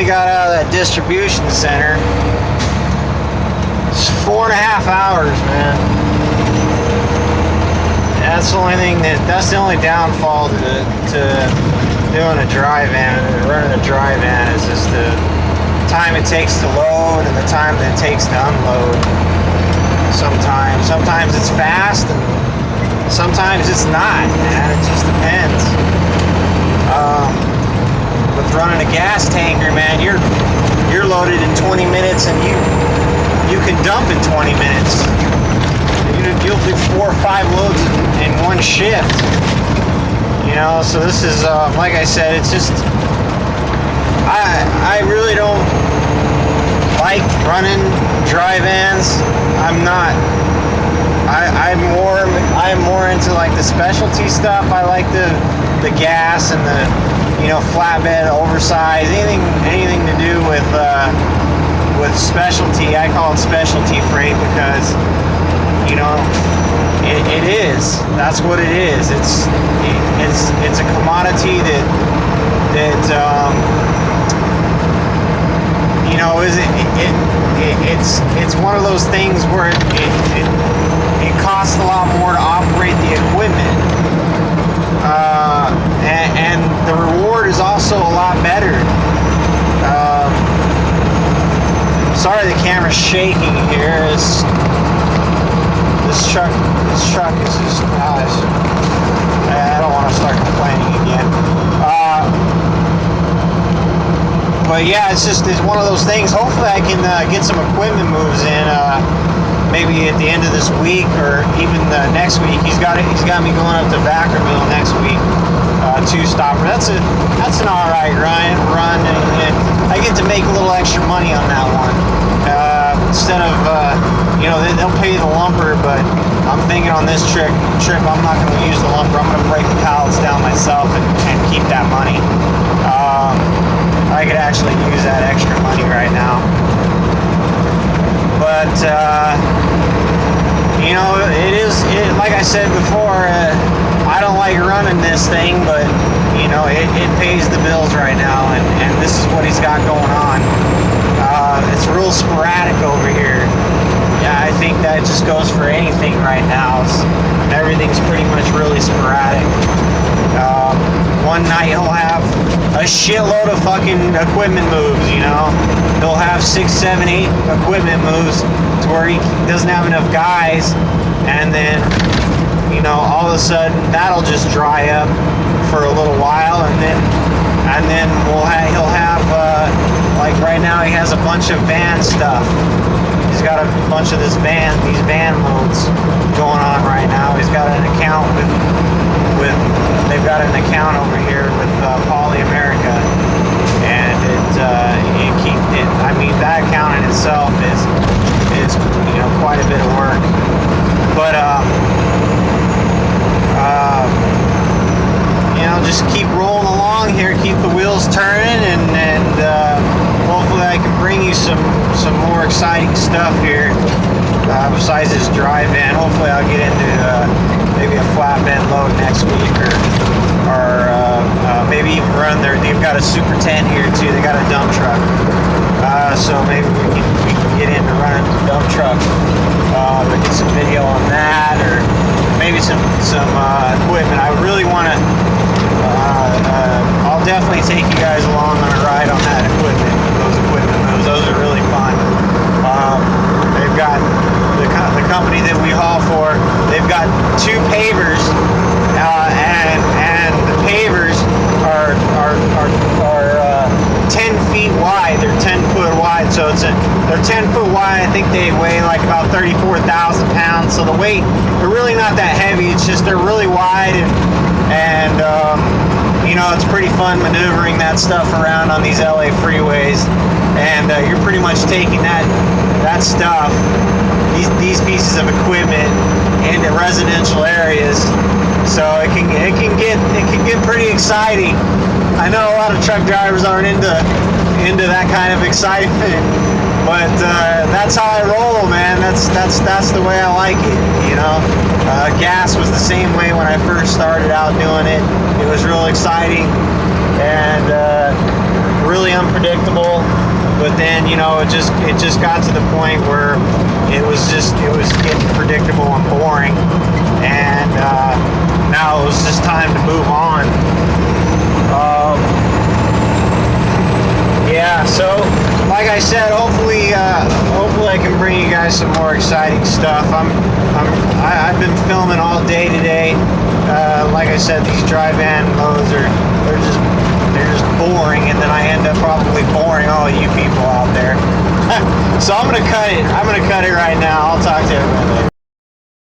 finally got out of that distribution center. It's 4.5 hours, man. That's the only thing that's the only downfall to doing a dry van, running a dry van, is just the time it takes to load and the time that it takes to unload. Sometimes it's fast and sometimes it's not, man. It just depends. With running a gas tanker, man, you're loaded in 20 minutes and you can dump in 20 minutes. You'll do 4 or 5 loads in one shift. You know, so this is like I said, it's just I really don't like running dry vans. I'm more into like the specialty stuff. I like the gas and the, you know, flatbed, oversized, anything to do with specialty. I call it specialty freight because, you know, it is. That's what it is. It's a commodity that you know, it's one of those things where it costs a lot more to operate the equipment, and the reward is also a lot better. Sorry, the camera's shaking here. This truck is just, I don't want to start complaining again. But yeah, it's one of those things. Hopefully I can get some equipment moves in, maybe at the end of this week or even next week. He's got me going up to Vacaville next week, 2-stopper. That's an alright run, and I get to make a little extra money on that one. Instead of, you know, they'll pay the lumper, but I'm thinking on this trip I'm not going to use the lumper. I'm going to break the pallets down myself and keep that money. I could actually use that extra money right now. But, you know, like I said before, I don't like running this thing, but, you know, it pays the bills right now, and this is what he's got going on. It's real sporadic over here. Yeah, I think that just goes for anything right now. Everything's pretty much really sporadic. One night he'll have a shitload of fucking equipment moves, you know. He'll have 6, 7, 8 equipment moves to where he doesn't have enough guys, and then, you know, all of a sudden that'll just dry up for a little while, and then he'll have like right now he has a bunch of van stuff. He's got a bunch of these van loads going on right now. He's got an account with they've got an account over here with Poly America, and I mean, that account in itself is you know, quite a bit of work, but you know, just keep rolling along here, keep the wheels turning, and hopefully I can bring you some more exciting stuff here, besides this dry van. Hopefully I'll get into maybe a flatbed load next week, or maybe even run they've got a super tent here too. They got a dump truck, so maybe we can get into running the dump truck, get some video on that, or maybe some equipment. I really want to. I'll definitely take you guys along on a ride on that equipment. Those equipment moves, those are really fun. They've got the company that we haul for. They've got 2 pavers, and the pavers are 10 feet wide. They're 10-foot wide, so they're 10 foot wide. I think they weigh like about 34,000 pounds. So they're really not that heavy. It's just they're really wide, and you know, it's pretty fun maneuvering that stuff around on these LA freeways, and you're pretty much taking that stuff, these pieces of equipment, into residential areas. So it can get pretty exciting. I know a lot of truck drivers aren't into that kind of excitement, but that's how I roll, man. That's the way I like it, you know. Gas was the same way when I first started out doing it. It was real exciting, and really unpredictable. But then, you know, it just got to the point where it was getting predictable and boring, and now it was just time to move on. Yeah, so like I said, hopefully I can bring you guys some more exciting stuff. I've been filming all day today. Like I said, these dry van loads they're just boring, and then I end up probably boring all you people out there. So I'm gonna cut it right now. I'll talk to everybody later.